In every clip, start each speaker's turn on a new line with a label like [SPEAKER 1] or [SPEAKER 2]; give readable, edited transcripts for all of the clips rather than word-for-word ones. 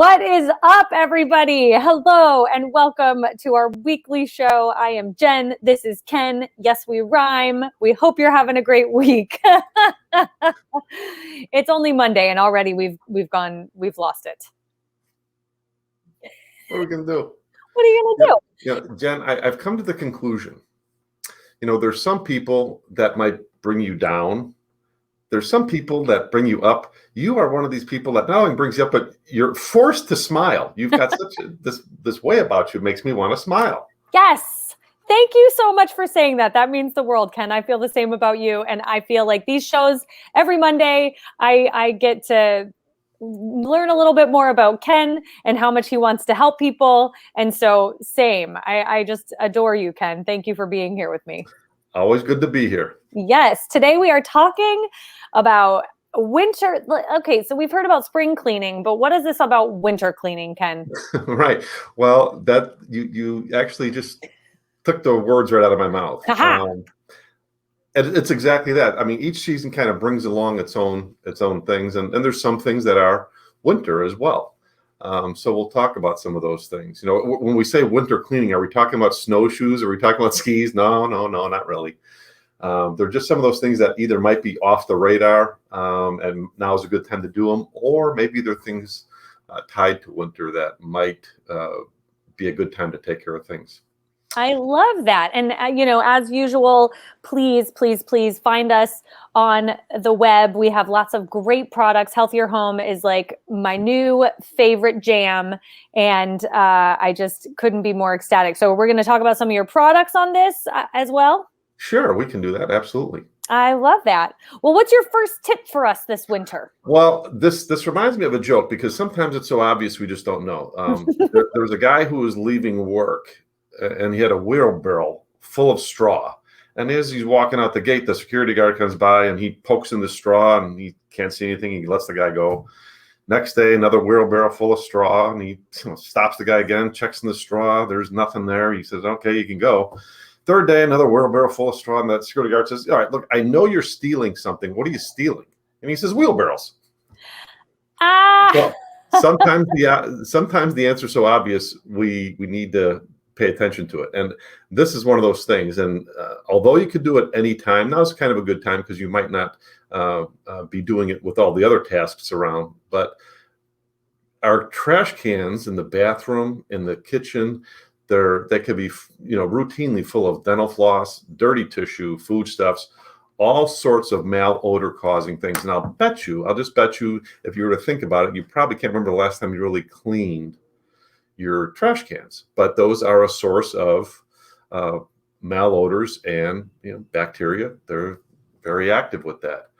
[SPEAKER 1] What is up, everybody? Hello and welcome to our weekly show. I am Jen. This is Ken. Yes, we rhyme. We hope you're having a great week. It's only Monday and already we've lost it.
[SPEAKER 2] What are we gonna do?
[SPEAKER 1] What are you gonna do?
[SPEAKER 2] Jen, I've come to the conclusion. There's some people that might bring you down. There's some people that bring you up. You are one of these people that not only brings you up, but you're forced to smile. You've got such this way about you, makes me want to smile.
[SPEAKER 1] Yes. Thank you so much for saying that. That means the world, Ken. I feel the same about you. And I feel like these shows every Monday, I get to learn a little bit more about Ken and how much he wants to help people. And so same. I just adore you, Ken. Thank you for being here with me.
[SPEAKER 2] Always good to be here.
[SPEAKER 1] Yes. Today we are talking about winter. Okay, so we've heard about spring cleaning, but what is this about winter cleaning, Ken?
[SPEAKER 2] Right. Well, that you actually just took the words right out of my mouth. It's exactly that. I mean, each season kind of brings along its own things, and there's some things that are winter as well. So we'll talk about some of those things. When we say winter cleaning, are we talking about snowshoes? Are we talking about skis? No, not really. They're just some of those things that either might be off the radar, and now is a good time to do them, or maybe they're things tied to winter that might be a good time to take care of things.
[SPEAKER 1] I love that. And, as usual, please find us on the web. We have lots of great products. Healthier Home is like my new favorite jam. And I just couldn't be more ecstatic. So we're going to talk about some of your products on this as well.
[SPEAKER 2] Sure, we can do that. Absolutely.
[SPEAKER 1] I love that. Well, what's your first tip for us this winter?
[SPEAKER 2] Well, this reminds me of a joke because sometimes it's so obvious we just don't know. There was a guy who was leaving work and he had a wheelbarrow full of straw. And as he's walking out the gate, the security guard comes by and he pokes in the straw and he can't see anything. He lets the guy go. Next day, another wheelbarrow full of straw, and he stops the guy again, checks in the straw. There's nothing there. He says, "Okay, you can go." Third day, another wheelbarrow full of straw, and that security guard says, "All right, look, I know you're stealing something. What are you stealing?" And he says, "Wheelbarrows." Well, sometimes the answer is so obvious, we need to pay attention to it. And this is one of those things. And although you could do it anytime, now's kind of a good time because you might not be doing it with all the other tasks around. But our trash cans in the bathroom, in the kitchen, they could be, routinely full of dental floss, dirty tissue, foodstuffs, all sorts of malodor causing things. And I'll just bet you, if you were to think about it, you probably can't remember the last time you really cleaned your trash cans. But those are a source of malodors and bacteria. They're very active with that.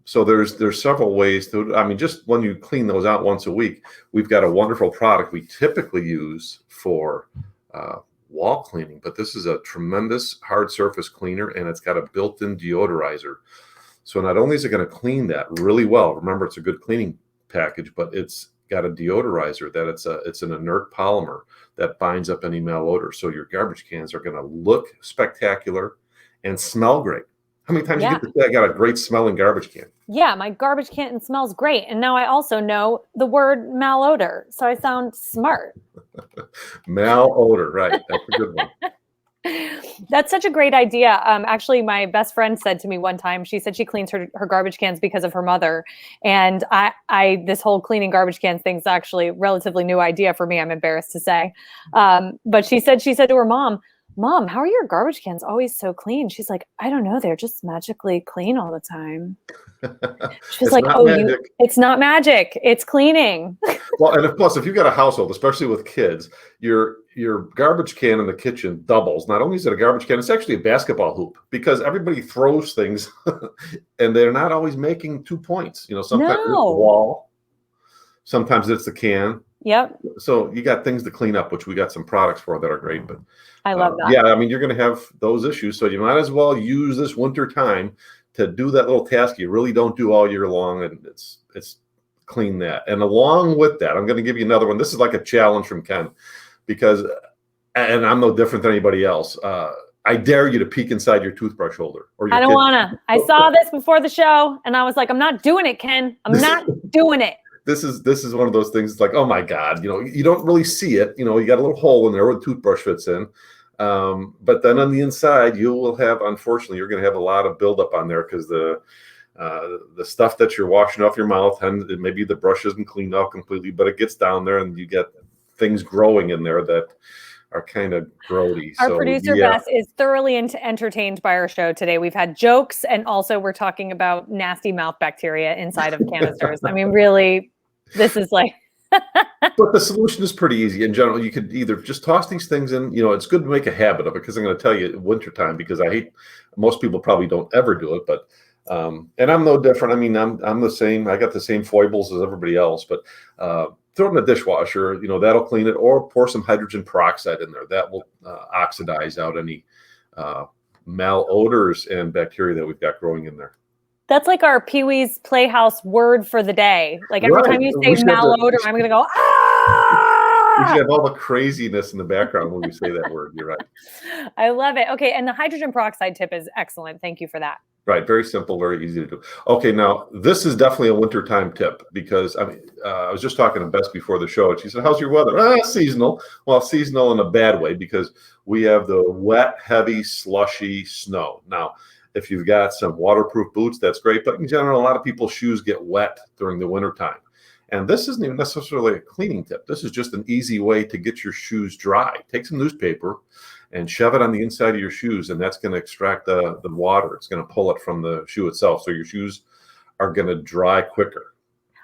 [SPEAKER 2] So there's several ways to. I mean, just when you clean those out once a week, we've got a wonderful product we typically use for wall cleaning, but this is a tremendous hard surface cleaner, and it's got a built-in deodorizer. So not only is it going to clean that really well, remember it's a good cleaning package, but it's got a deodorizer that it's an inert polymer that binds up any malodor. So your garbage cans are going to look spectacular and smell great. How many times you get to say I got a great smelling garbage can? Yeah,
[SPEAKER 1] my garbage can smells great. And now I also know the word malodor. So I sound smart.
[SPEAKER 2] Malodor, right. That's a good one.
[SPEAKER 1] That's such a great idea. Actually, my best friend said to me one time, she said she cleans her garbage cans because of her mother. And I this whole cleaning garbage cans thing is actually a relatively new idea for me, I'm embarrassed to say. But she said to her mom, how are your garbage cans always so clean? She's like, I don't know. They're just magically clean all the time. She's like, it's not magic. It's cleaning.
[SPEAKER 2] Well, and plus, if you've got a household, especially with kids, your garbage can in the kitchen doubles. Not only is it a garbage can, it's actually a basketball hoop because everybody throws things and they're not always making 2 points. Sometimes it's the wall, sometimes it's the can.
[SPEAKER 1] Yep.
[SPEAKER 2] So you got things to clean up, which we got some products for that are great. But
[SPEAKER 1] I love that.
[SPEAKER 2] Yeah, I mean, you're going to have those issues. So you might as well use this winter time to do that little task you really don't do all year long. And it's clean that. And along with that, I'm going to give you another one. This is like a challenge from Ken because, and I'm no different than anybody else. I dare you to peek inside your toothbrush holder.
[SPEAKER 1] I don't want to. I saw this before the show and I was like, I'm not doing it, Ken. I'm not doing it.
[SPEAKER 2] this is one of those things. It's like, oh my God, you don't really see it. You got a little hole in there where the toothbrush fits in. But then on the inside, unfortunately, you're going to have a lot of buildup on there because the stuff that you're washing off your mouth, and maybe the brush isn't cleaned off completely, but it gets down there and you get things growing in there that are kind of grody.
[SPEAKER 1] Our
[SPEAKER 2] So
[SPEAKER 1] producer
[SPEAKER 2] yeah.
[SPEAKER 1] Bess is thoroughly entertained by our show today. We've had jokes, and also we're talking about nasty mouth bacteria inside of canisters. I mean, really, this is like.
[SPEAKER 2] But the solution is pretty easy. In general, you could either just toss these things in. It's good to make a habit of it, because I'm going to tell you, wintertime, because most people probably don't ever do it, but and I'm no different. I mean, I'm the same. I got the same foibles as everybody else, but throw it in the dishwasher. That'll clean it, or pour some hydrogen peroxide in there. That will oxidize out any malodors and bacteria that we've got growing in there.
[SPEAKER 1] That's like our Pee-wee's Playhouse word for the day. Like every time you say malodor, I'm going to go, ah!
[SPEAKER 2] We should have all the craziness in the background when we say that word. You're right.
[SPEAKER 1] I love it. Okay, and the hydrogen peroxide tip is excellent. Thank you for that.
[SPEAKER 2] Right. Very simple, very easy to do. Okay, now this is definitely a wintertime tip, because I was just talking to Bess before the show, and she said, how's your weather? Seasonal. Well, seasonal in a bad way, because we have the wet, heavy, slushy snow. Now, if you've got some waterproof boots, that's great. But in general, a lot of people's shoes get wet during the wintertime. And this isn't even necessarily a cleaning tip. This is just an easy way to get your shoes dry. Take some newspaper and shove it on the inside of your shoes, and that's going to extract the water. It's going to pull it from the shoe itself. So your shoes are going to dry quicker.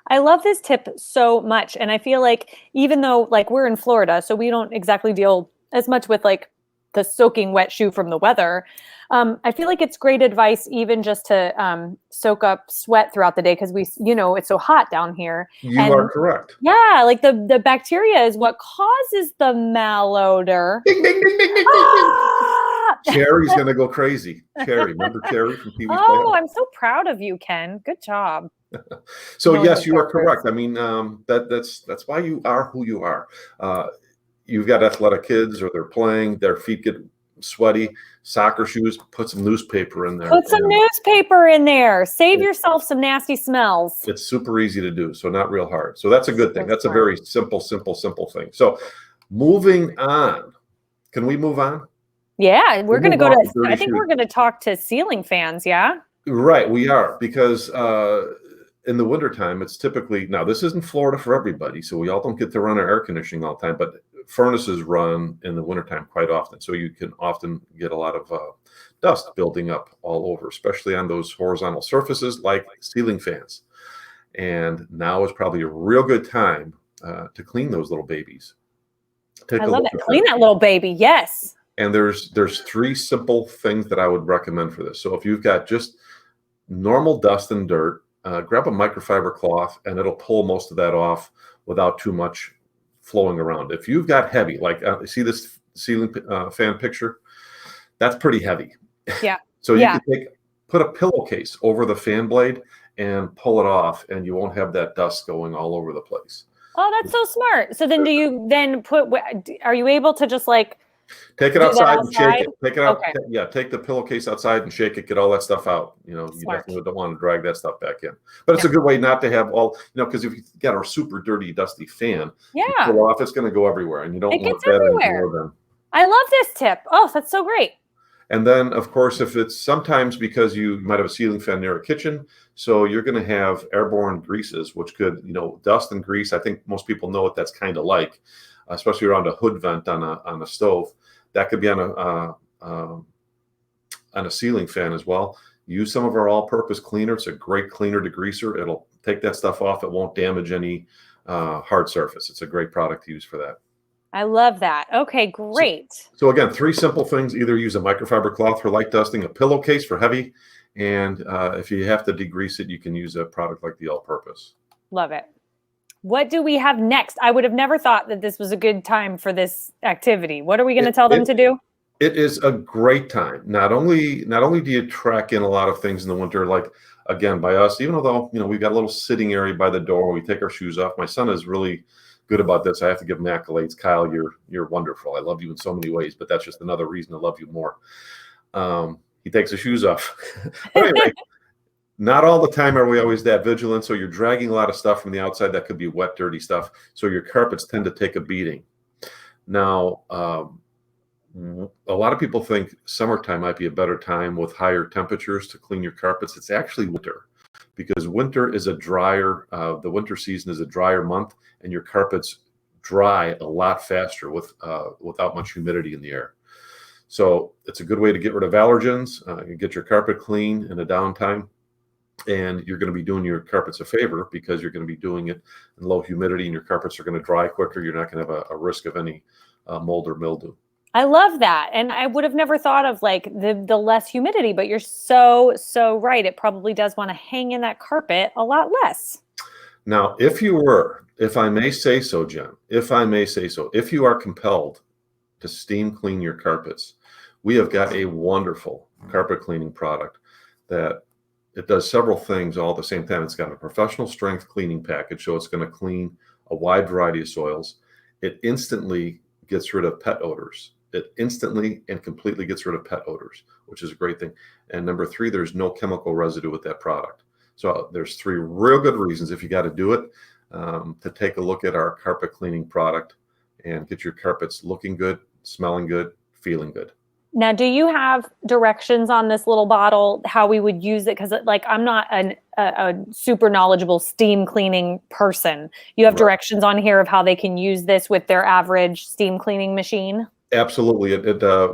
[SPEAKER 1] I love this tip so much. And I feel like, even though like we're in Florida, so we don't exactly deal as much with like the soaking wet shoe from the weather. I feel like it's great advice even just to soak up sweat throughout the day, because it's so hot down here.
[SPEAKER 2] You are correct.
[SPEAKER 1] Yeah, like the bacteria is what causes the malodor.
[SPEAKER 2] Ding, ding, ding, ding, ding, ah! Cherry's going to go crazy. Cherry, remember Cherry from Pee-wee's Playhouse?
[SPEAKER 1] Oh, I'm so proud of you, Ken. Good job.
[SPEAKER 2] So yes, you are correct. I mean, that's why you are who you are. You've got athletic kids, or they're playing, their feet get sweaty, soccer shoes, put some newspaper in there.
[SPEAKER 1] Put some newspaper in there. Save yourself some nasty smells.
[SPEAKER 2] It's super easy to do, so not real hard. So that's a good thing. That's a very simple thing. So moving on. Can we move on?
[SPEAKER 1] Yeah, we're going to go to, I think we're going to talk to ceiling fans, yeah?
[SPEAKER 2] Right, we are, because in the wintertime, it's typically, now this isn't Florida for everybody, so we all don't get to run our air conditioning all the time, but furnaces run in the wintertime quite often. So you can often get a lot of dust building up all over, especially on those horizontal surfaces like ceiling fans. And now is probably a real good time to clean those little babies.
[SPEAKER 1] I love it. Clean that little baby. Yes.
[SPEAKER 2] And there's 3 simple things that I would recommend for this. So if you've got just normal dust and dirt, grab a microfiber cloth, and it'll pull most of that off without too much flowing around. If you've got heavy, like see this ceiling fan picture, that's pretty heavy.
[SPEAKER 1] Yeah.
[SPEAKER 2] So you can put a pillowcase over the fan blade and pull it off, and you won't have that dust going all over the place.
[SPEAKER 1] Oh, that's so smart. So then do you then are you able to just like
[SPEAKER 2] take it outside and shake it? Take it out. Okay. Yeah, take the pillowcase outside and shake it. Get all that stuff out. You definitely don't want to drag that stuff back in. But it's a good way not to have all. Because if you got a super dirty, dusty fan, pull off, it's going to go everywhere, and you don't want that everywhere.
[SPEAKER 1] I love this tip. Oh, that's so great.
[SPEAKER 2] And then, of course, if it's sometimes because you might have a ceiling fan near a kitchen, so you're going to have airborne greases, which could, dust and grease. I think most people know what that's kind of like, especially around a hood vent on a stove. That could be on a ceiling fan as well. Use some of our all-purpose cleaner. It's a great cleaner degreaser. It'll take that stuff off. It won't damage any hard surface. It's a great product to use for that.
[SPEAKER 1] I love that. Okay, great.
[SPEAKER 2] So again, 3 simple things. Either use a microfiber cloth for light dusting, a pillowcase for heavy, and if you have to degrease it, you can use a product like the all-purpose.
[SPEAKER 1] Love it. What do we have next? I would have never thought that this was a good time for this activity. What are we going to tell them to do?
[SPEAKER 2] It is a great time. Not only do you track in a lot of things in the winter, like again by us, even though we've got a little sitting area by the door, we take our shoes off. My son is really good about this. I have to give him accolades. Kyle, you're wonderful. I love you in so many ways, but that's just another reason to love you more. He takes his shoes off. But anyway, Not all the time are we always that vigilant. So you're dragging a lot of stuff from the outside that could be wet, dirty stuff. So your carpets tend to take a beating. Now, a lot of people think summertime might be a better time with higher temperatures to clean your carpets. It's actually winter, because winter is a drier, the winter season is a drier month, and your carpets dry a lot faster without much humidity in the air. So it's a good way to get rid of allergens, you get your carpet clean in a downtime, and you're going to be doing your carpets a favor because you're going to be doing it in low humidity, and your carpets are going to dry quicker. You're not going to have a risk of any mold or mildew.
[SPEAKER 1] I love that. And I would have never thought of like the less humidity, but you're so right. It probably does want to hang in that carpet a lot less.
[SPEAKER 2] Now, if I may say so, Jen, if you are compelled to steam clean your carpets, we have got a wonderful carpet cleaning product that it does several things all at the same time. It's got a professional strength cleaning package, so it's going to clean a wide variety of soils. It instantly gets rid of pet odors. It instantly and completely gets rid of pet odors, which is a great thing. And number 3, there's no chemical residue with that product. So there's 3 real good reasons, if you got to do it, to take a look at our carpet cleaning product and get your carpets looking good, smelling good, feeling good.
[SPEAKER 1] Now, do you have directions on this little bottle, how we would use it? Because like I'm not a super knowledgeable steam cleaning person. You have directions on here of how they can use this with their average steam cleaning machine?
[SPEAKER 2] Absolutely.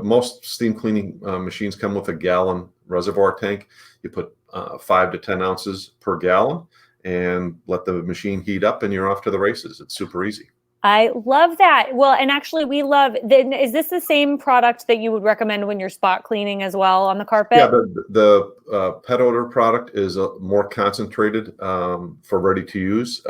[SPEAKER 2] Most steam cleaning machines come with a gallon reservoir tank. You put 5 to 10 ounces per gallon and let the machine heat up, and you're off to the races. It's super easy.
[SPEAKER 1] I love that. Well, and actually we love, is this the same product that you would recommend when you're spot cleaning as well on the carpet?
[SPEAKER 2] Yeah, the pet odor product is more concentrated for ready to use.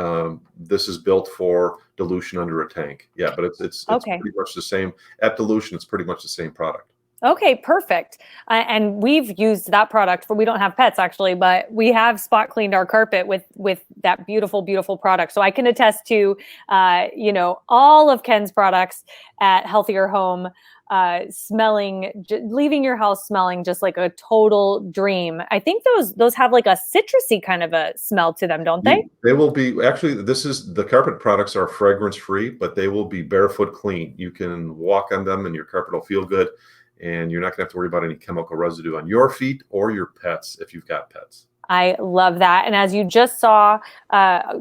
[SPEAKER 2] This is built for dilution under a tank. Yeah, but it's
[SPEAKER 1] Okay.
[SPEAKER 2] pretty much the same. At dilution, it's pretty much the same product.
[SPEAKER 1] Okay, perfect. And we've used that product we don't have pets actually, but we have spot cleaned our carpet with that beautiful, beautiful product. So I can attest to, all of Ken's products at Healthier Home, leaving your house smelling just like a total dream. I think those have like a citrusy kind of a smell to them, don't they?
[SPEAKER 2] They will be, actually, the carpet products are fragrance free, but they will be barefoot clean. You can walk on them and your carpet will feel good. And you're not going to have to worry about any chemical residue on your feet or your pets if you've got pets.
[SPEAKER 1] I love that. And as you just saw,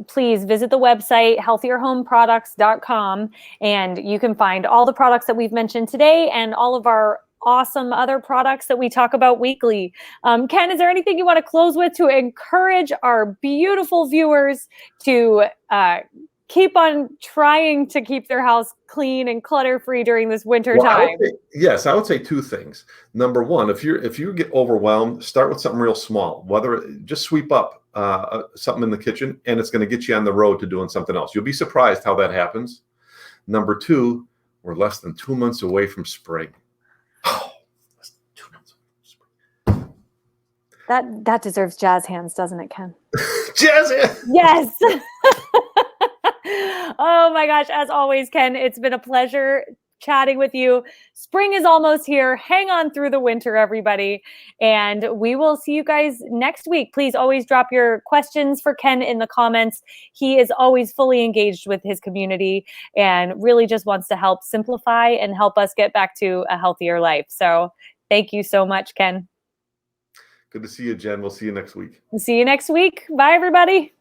[SPEAKER 1] please visit the website, healthierhomeproducts.com, and you can find all the products that we've mentioned today and all of our awesome other products that we talk about weekly. Ken, is there anything you want to close with to encourage our beautiful viewers to keep on trying to keep their house clean and clutter-free during this winter time?
[SPEAKER 2] I would say 2 things. Number 1, if you get overwhelmed, start with something real small. Just sweep up something in the kitchen, and it's going to get you on the road to doing something else. You'll be surprised how that happens. Number 2, we're less than 2 months away from spring. Oh, less than 2 months away from spring.
[SPEAKER 1] That deserves jazz hands, doesn't it, Ken?
[SPEAKER 2] Jazz hands.
[SPEAKER 1] Yes. Oh my gosh, as always, Ken, it's been a pleasure chatting with you. Spring is almost here. Hang on through the winter, everybody. And we will see you guys next week. Please always drop your questions for Ken in the comments. He is always fully engaged with his community and really just wants to help simplify and help us get back to a healthier life. So thank you so much, Ken.
[SPEAKER 2] Good to see you, Jen. We'll see you next week.
[SPEAKER 1] See you next week. Bye, everybody.